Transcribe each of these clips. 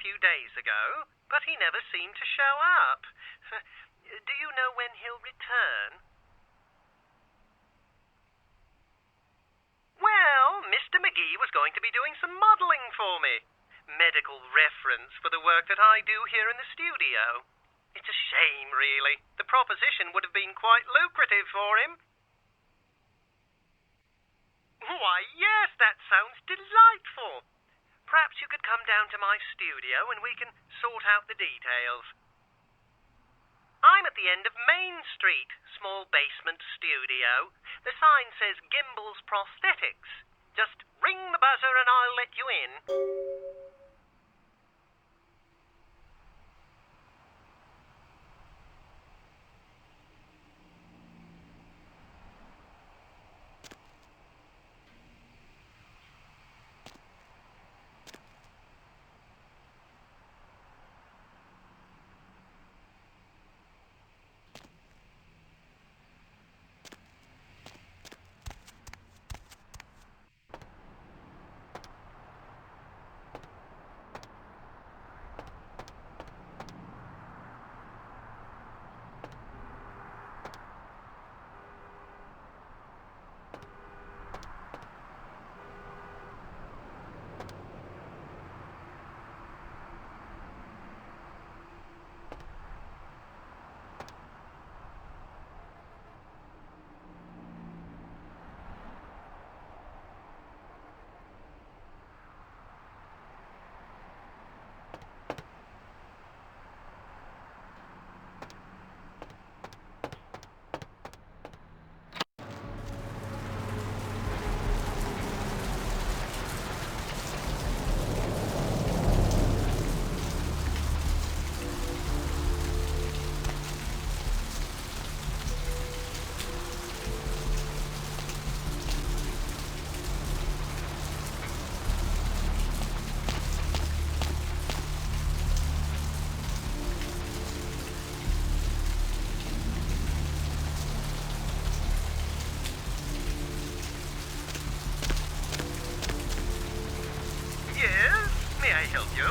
few days ago, but he never seemed to show up. Do you know when he'll return? Well, Mr. McGee was going to be doing some modelling for me. Medical reference for the work that I do here in the studio. It's a shame, really. The proposition would have been quite lucrative for him. Why, yes, that sounds delightful. Perhaps you could come down to my studio and we can sort out the details. I'm at the end of Main Street, small basement studio. The sign says Gimbel's Prosthetics. Just ring the buzzer and I'll let you in. Yes, may I help you?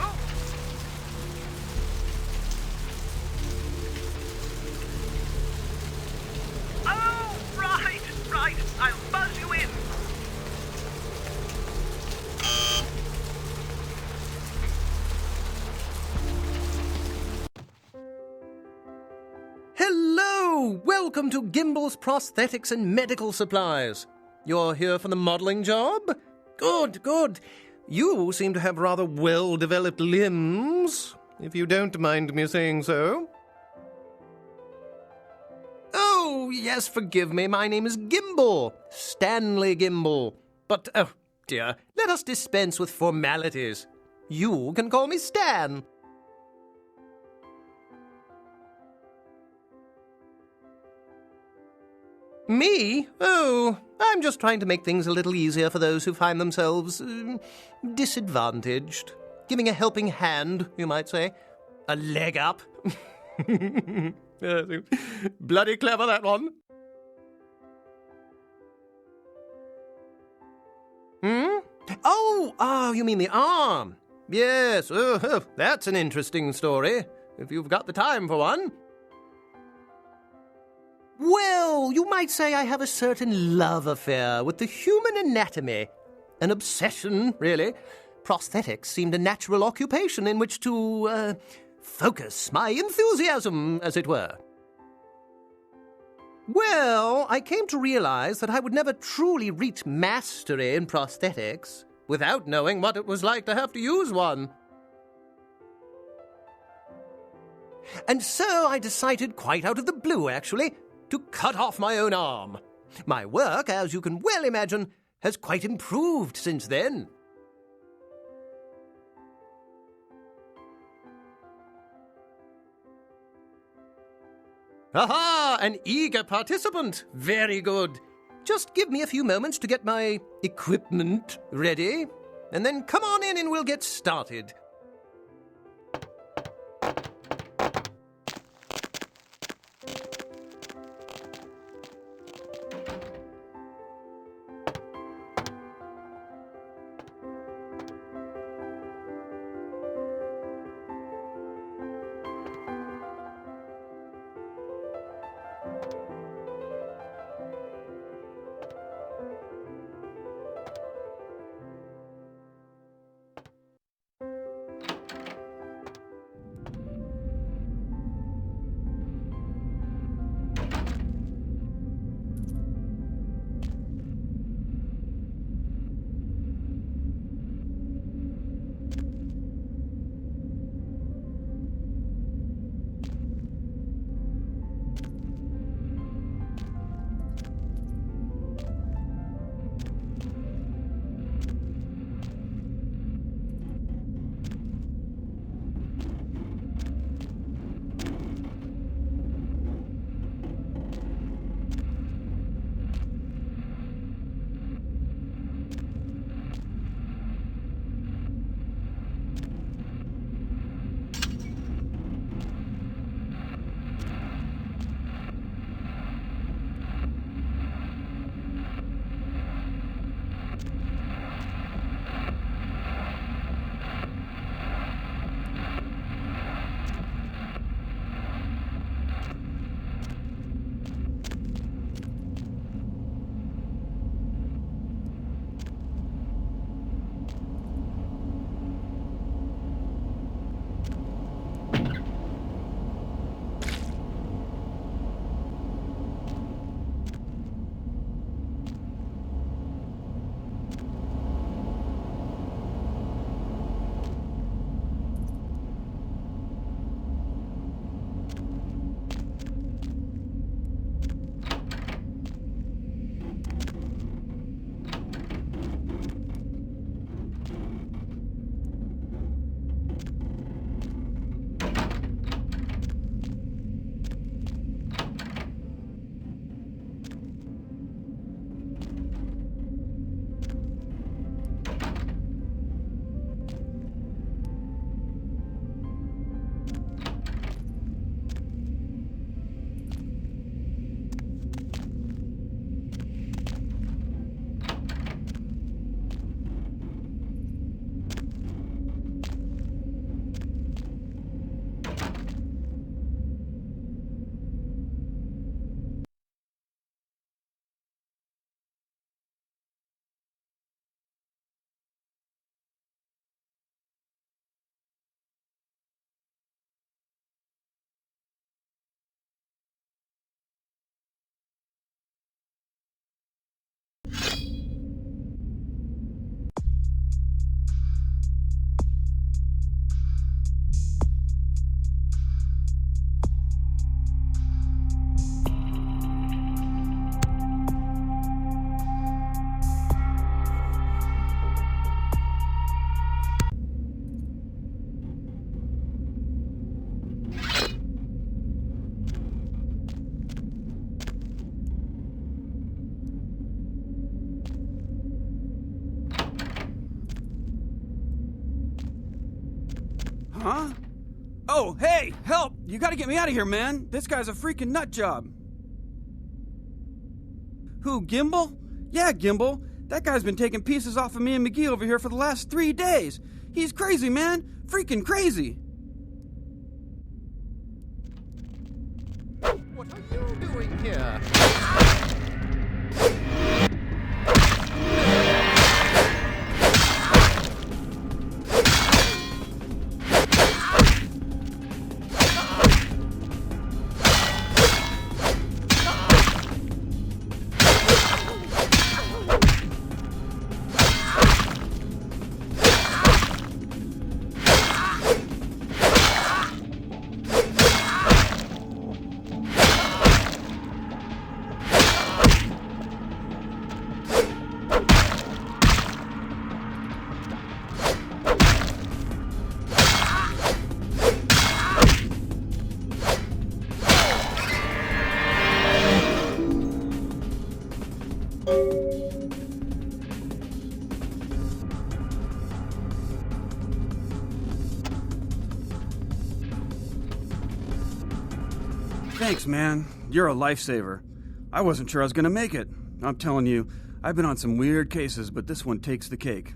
Oh, right, I'll buzz you in. Hello! Welcome to Gimbel's Prosthetics and Medical Supplies. You're here for the modelling job? Good. You seem to have rather well-developed limbs, if you don't mind me saying so. Oh, yes, forgive me. My name is Gimbel, Stanley Gimbel. But, oh, dear, let us dispense with formalities. You can call me Stan. Me? Oh, I'm just trying to make things a little easier for those who find themselves disadvantaged. Giving a helping hand, you might say. A leg up. Bloody clever, that one. Oh, you mean the arm. Yes, that's an interesting story, if you've got the time for one. Well, you might say I have a certain love affair with the human anatomy. An obsession, really. Prosthetics seemed a natural occupation in which to, focus my enthusiasm, as it were. Well, I came to realize that I would never truly reach mastery in prosthetics without knowing what it was like to have to use one. And so I decided, quite out of the blue, actually, to cut off my own arm. My work, as you can well imagine, has quite improved since then. Aha! An eager participant. Very good. Just give me a few moments to get my equipment ready, and then come on in and we'll get started. Huh? Oh, hey, help! You gotta get me out of here, man! This guy's a freaking nut job! Who, Gimbal? Yeah, Gimbal. That guy's been taking pieces off of me and McGee over here for the last 3 days. He's crazy, man! Freaking crazy! What are you doing here? Thanks, man. You're a lifesaver. I wasn't sure I was gonna make it. I'm telling you, I've been on some weird cases, but this one takes the cake.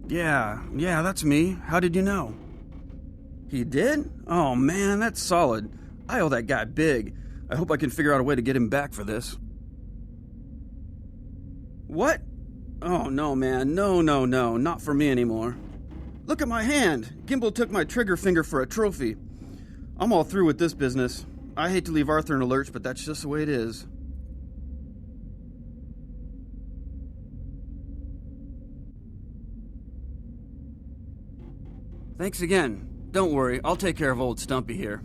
Yeah, that's me. How did you know? He did? Oh man, that's solid. I owe that guy big. I hope I can figure out a way to get him back for this. What? Oh no, man. No, not for me anymore. Look at my hand. Gimbal took my trigger finger for a trophy. I'm all through with this business. I hate to leave Arthur in a lurch, but that's just the way it is. Thanks again. Don't worry, I'll take care of old Stumpy here.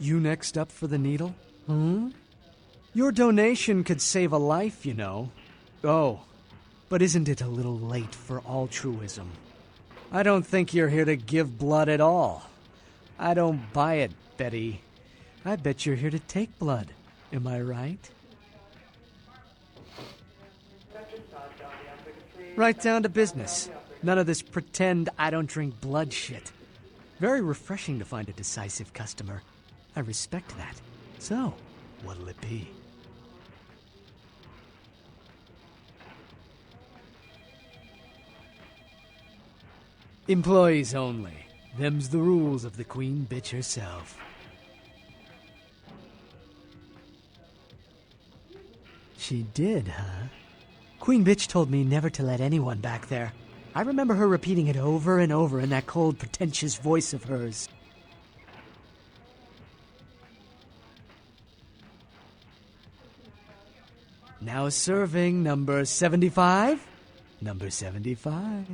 You next up for the needle? Your donation could save a life, you know. Oh, but isn't it a little late for altruism? I don't think you're here to give blood at all. I don't buy it, Betty. I bet you're here to take blood. Am I right? Right down to business. None of this pretend I don't drink blood shit. Very refreshing to find a decisive customer. I respect that. So, what'll it be? Employees only. Them's the rules of the Queen Bitch herself. She did, huh? Queen Bitch told me never to let anyone back there. I remember her repeating it over and over in that cold, pretentious voice of hers. Now serving number 75. Number 75.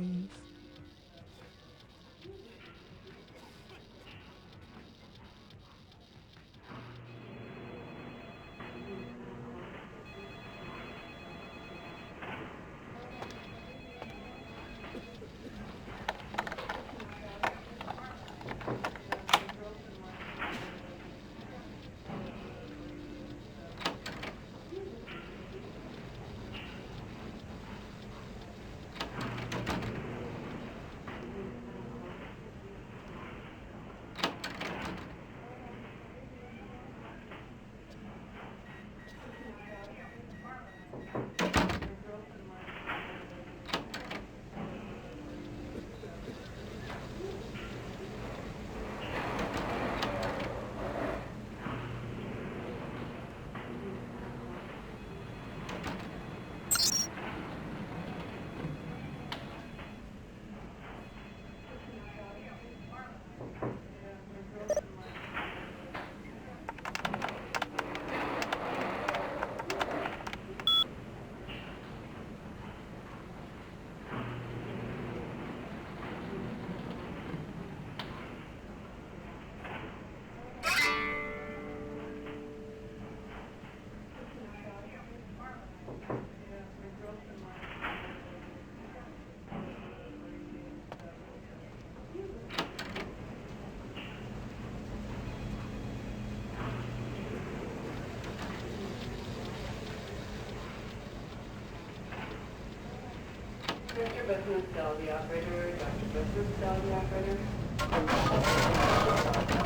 Mr. Bethune, tell the operator. Dr. Bethune, tell the operator. Tell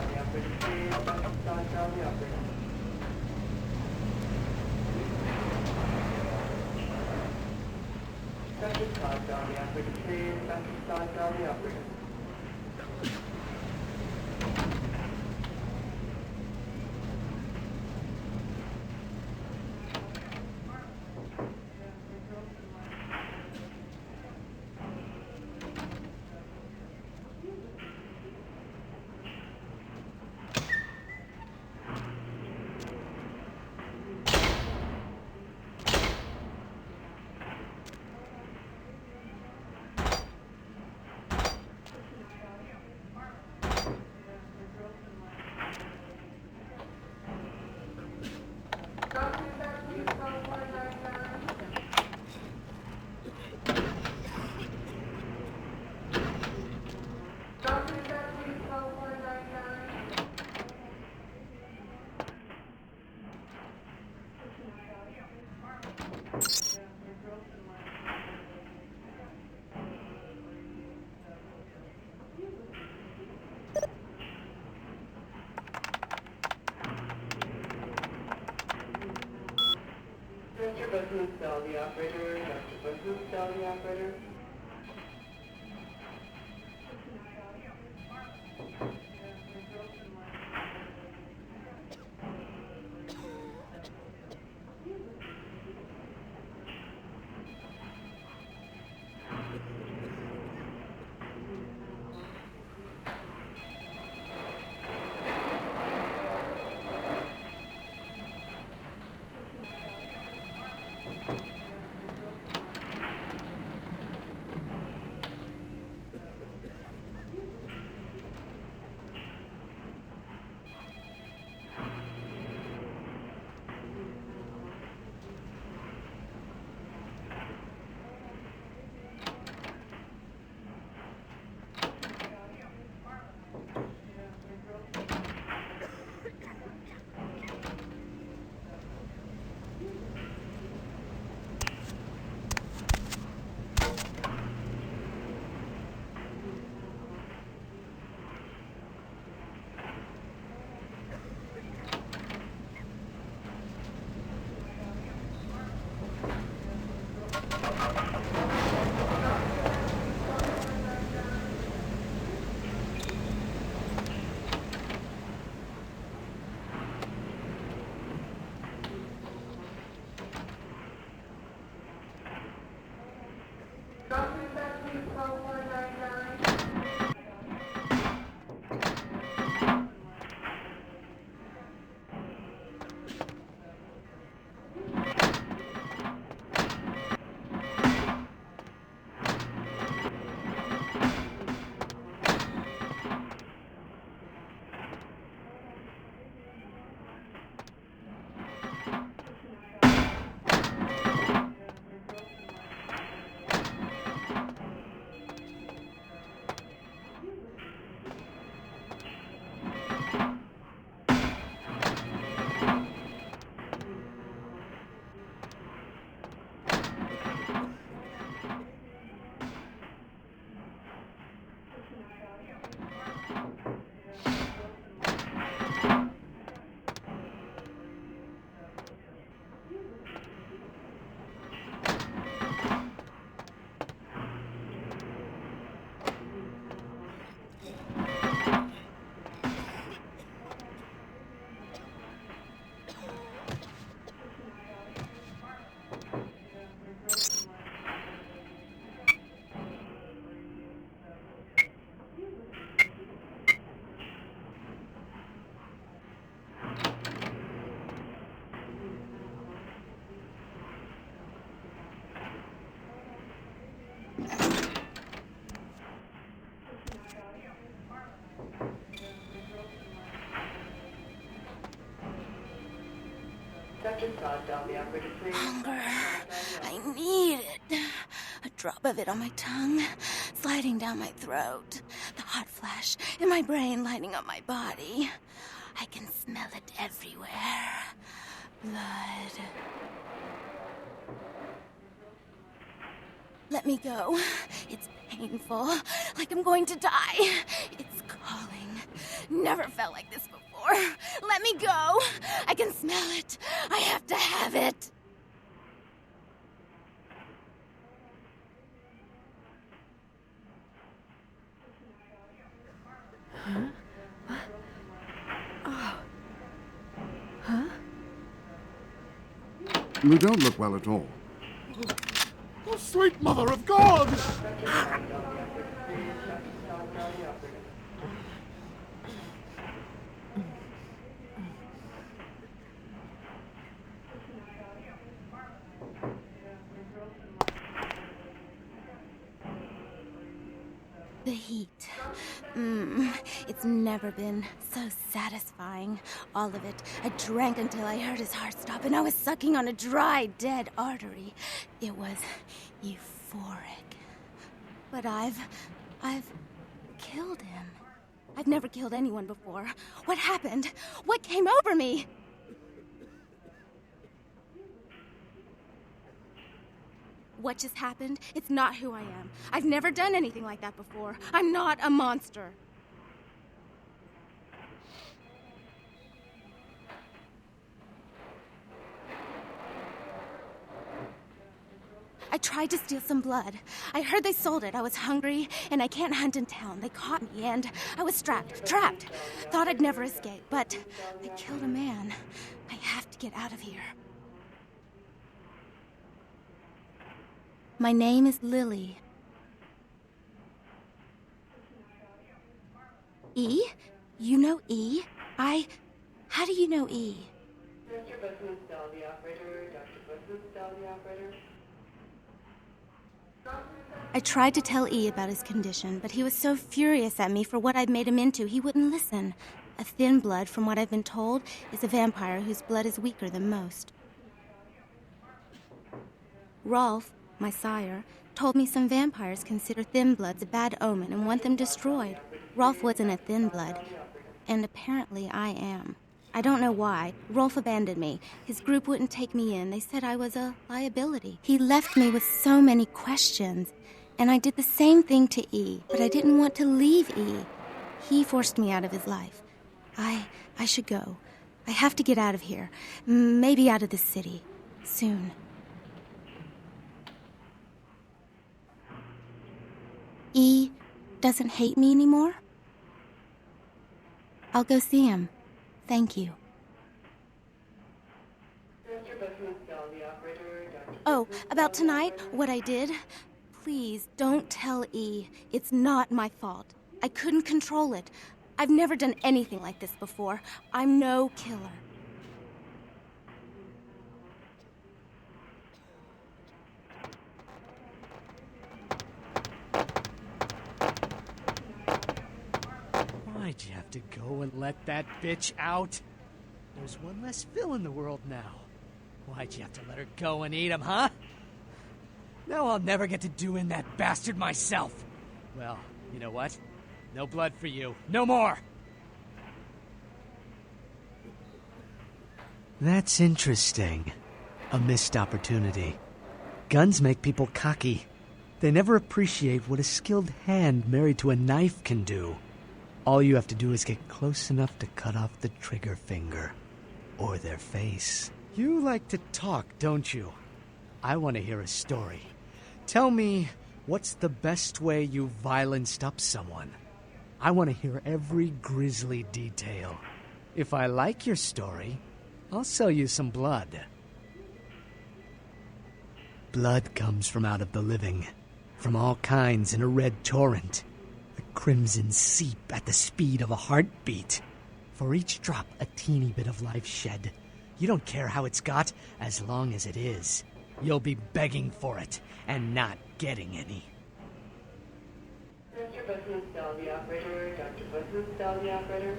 the operator, please. Dr. Todd, tell the operator. Dr. Todd, tell the operator, please. Dr. Todd, tell the operator. Mr. Bethune, tell the operator. Dr. Bethune, tell the operator. Dr. Stoddard, the operator, please. Hunger. I need it. A drop of it on my tongue, sliding down my throat. The hot flash in my brain lighting up my body. I can smell it everywhere. Blood. Let me go. It's painful, like I'm going to die. It's calling. Never felt like this before. Let me go. I can smell it. I have to have it. Huh? What? Oh. Huh? You don't look well at all. Oh, sweet mother of God! The heat. It's never been so satisfying. All of it. I drank until I heard his heart stop, and I was sucking on a dry, dead artery. It was euphoric. But I've killed him. I've never killed anyone before. What happened? What came over me? What just happened? It's not who I am. I've never done anything like that before. I'm not a monster. I tried to steal some blood. I heard they sold it. I was hungry, and I can't hunt in town. They caught me, and I was trapped. Thought I'd never escape, but I killed a man. I have to get out of here. My name is Lily. E? You know E? How do you know E? Mr. Busman, Stall, the operator. Dr. Busman, Stall, the operator. I tried to tell E about his condition, but he was so furious at me for what I'd made him into, he wouldn't listen. A thin blood, from what I've been told, is a vampire whose blood is weaker than most. Rolf, my sire, told me some vampires consider thin bloods a bad omen and want them destroyed. Rolf wasn't a thin blood, and apparently I am. I don't know why. Rolf abandoned me. His group wouldn't take me in. They said I was a liability. He left me with so many questions, and I did the same thing to E, but I didn't want to leave E. He forced me out of his life. I should go. I have to get out of here. Maybe out of this city. Soon. E doesn't hate me anymore? I'll go see him. Thank you. Mr. Busman, Stall, the operator. Dr. Oh, about tonight, what I did? Please, don't tell E. It's not my fault. I couldn't control it. I've never done anything like this before. I'm no killer. Why'd you have to go and let that bitch out? There's one less Phil in the world now. Why'd you have to let her go and eat him, huh? Now I'll never get to do in that bastard myself. Well, you know what? No blood for you. No more! That's interesting. A missed opportunity. Guns make people cocky. They never appreciate what a skilled hand married to a knife can do. All you have to do is get close enough to cut off the trigger finger. Or their face. You like to talk, don't you? I want to hear a story. Tell me, what's the best way you violenced up someone? I want to hear every grisly detail. If I like your story, I'll sell you some blood. Blood comes from out of the living. From all kinds in a red torrent. A crimson seep at the speed of a heartbeat. For each drop, a teeny bit of life shed. You don't care how it's got, as long as it is. You'll be begging for it, and not getting any. Mr. Busman, Stall, the operator. Dr. Busman, Stall, the operator.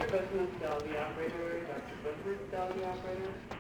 Dr. Buzzard, Dolly operator. Dr. Buzzard, Dolly operator.